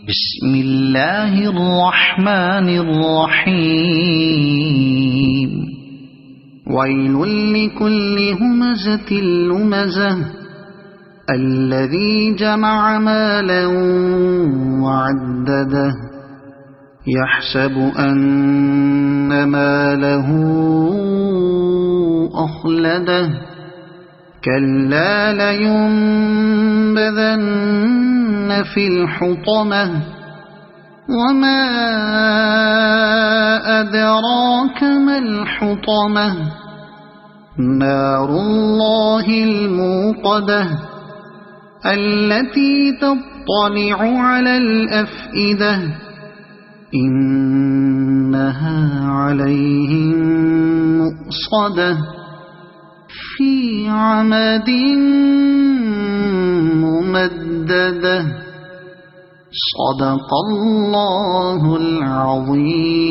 بسم الله الرحمن الرحيم ويل لكل همزة لمزة الذي جمع مالا وعدده يحسب أن ماله أخلده كلا لينبذن في الحطمة وما أدراك ما الحطمة نار الله الموقدة التي تطلع على الأفئدة إنها عليهم مؤصدة في عمد ممددة صدق الله العظيم.